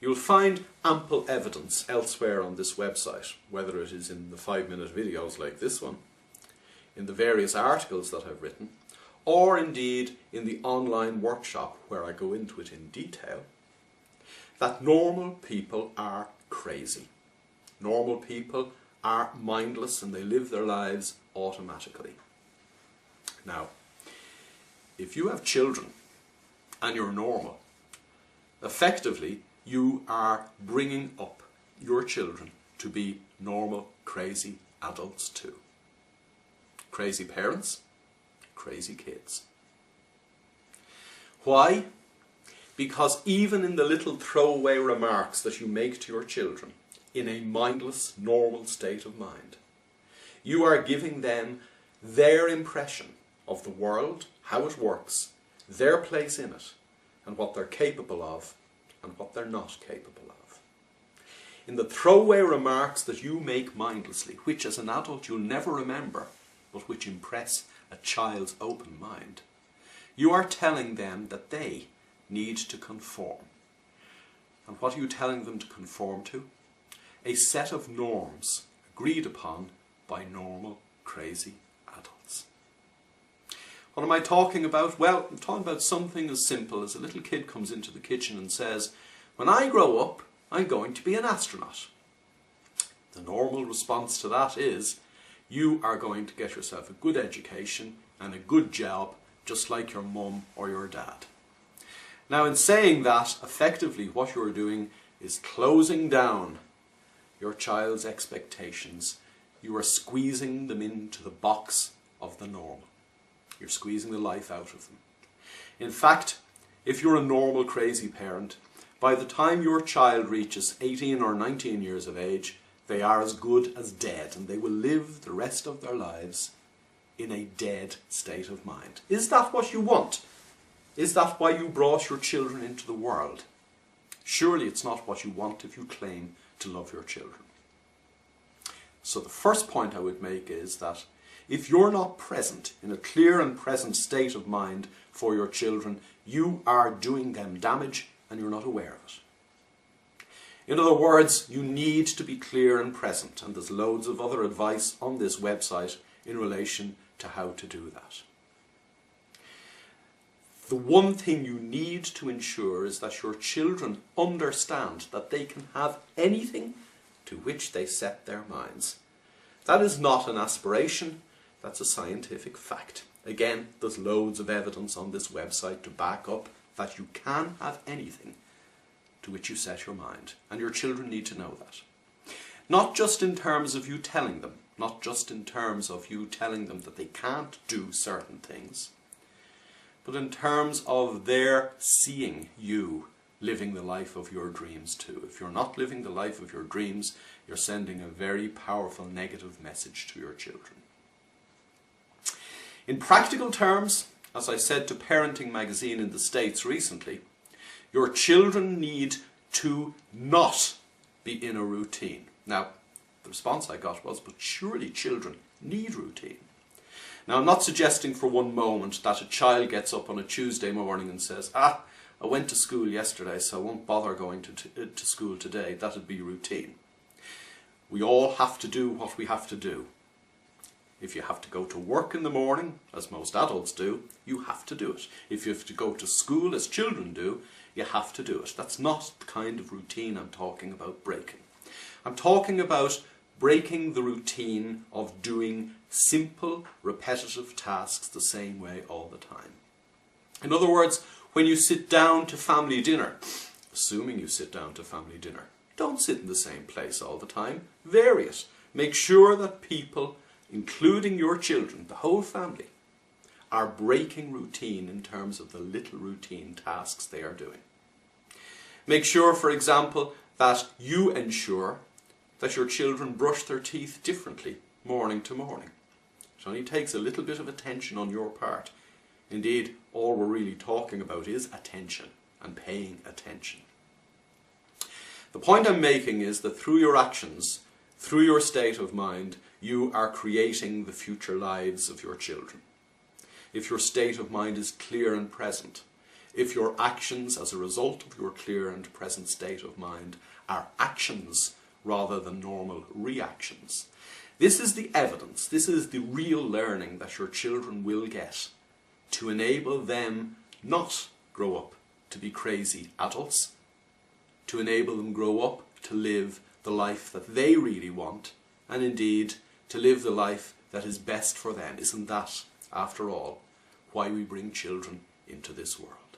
You'll find ample evidence elsewhere on this website, whether it is in the 5-minute videos like this one, in the various articles that I've written, or indeed in the online workshop where I go into it in detail, that normal people are crazy. Normal people are mindless and they live their lives automatically. Now, if you have children and you're normal, effectively you are bringing up your children to be normal, crazy adults too. Crazy parents, crazy kids. Why? Because even in the little throwaway remarks that you make to your children, in a mindless, normal state of mind, you are giving them their impression of the world, how it works, their place in it, and what they're capable of, and what they're not capable of. In the throwaway remarks that you make mindlessly, which as an adult you'll never remember, but which impress a child's open mind, you are telling them that they need to conform. And what are you telling them to conform to? A set of norms agreed upon by normal, crazy adults. What am I talking about? Well, I'm talking about something as simple as a little kid comes into the kitchen and says, "When I grow up, I'm going to be an astronaut." The normal response to that is, you are going to get yourself a good education and a good job, just like your mum or your dad. Now, in saying that, effectively what you're doing is closing down your child's expectations. You are squeezing them into the box of the normal. You're squeezing the life out of them. In fact, if you're a normal crazy parent, by the time your child reaches 18 or 19 years of age, they are as good as dead, and they will live the rest of their lives in a dead state of mind. Is that what you want? Is that why you brought your children into the world? Surely it's not what you want if you claim to love your children. So the first point I would make is that if you're not present in a clear and present state of mind for your children, you are doing them damage and you're not aware of it. In other words, you need to be clear and present, and there's loads of other advice on this website in relation to how to do that. The one thing you need to ensure is that your children understand that they can have anything to which they set their minds. That is not an aspiration, that's a scientific fact. Again, there's loads of evidence on this website to back up that you can have anything to which you set your mind, and your children need to know that. Not just in terms of you telling them, not just in terms of you telling them that they can't do certain things, but in terms of their seeing you living the life of your dreams too. If you're not living the life of your dreams, you're sending a very powerful negative message to your children. In practical terms, as I said to Parenting Magazine in the States recently, your children need to not be in a routine. Now, the response I got was, but surely children need routine. Now, I'm not suggesting for one moment that a child gets up on a Tuesday morning and says, I went to school yesterday, so I won't bother going to school today. That'd be routine. We all have to do what we have to do. If you have to go to work in the morning, as most adults do, you have to do it. If you have to go to school, as children do, you have to do it. That's not the kind of routine I'm talking about breaking. I'm talking about breaking the routine of doing simple, repetitive tasks the same way all the time. In other words, when you sit down to family dinner, assuming you sit down to family dinner, don't sit in the same place all the time. Vary it. Make sure that people, including your children, the whole family, are breaking routine in terms of the little routine tasks they are doing. Make sure, for example, that you ensure that your children brush their teeth differently morning to morning. It only takes a little bit of attention on your part. Indeed, all we're really talking about is attention and paying attention. The point I'm making is that through your actions, through your state of mind, you are creating the future lives of your children. If your state of mind is clear and present, if your actions as a result of your clear and present state of mind are actions rather than normal reactions. This is the evidence, this is the real learning that your children will get to enable them not grow up to be crazy adults, to enable them grow up to live the life that they really want, and indeed to live the life that is best for them. Isn't that, after all, why we bring children into this world?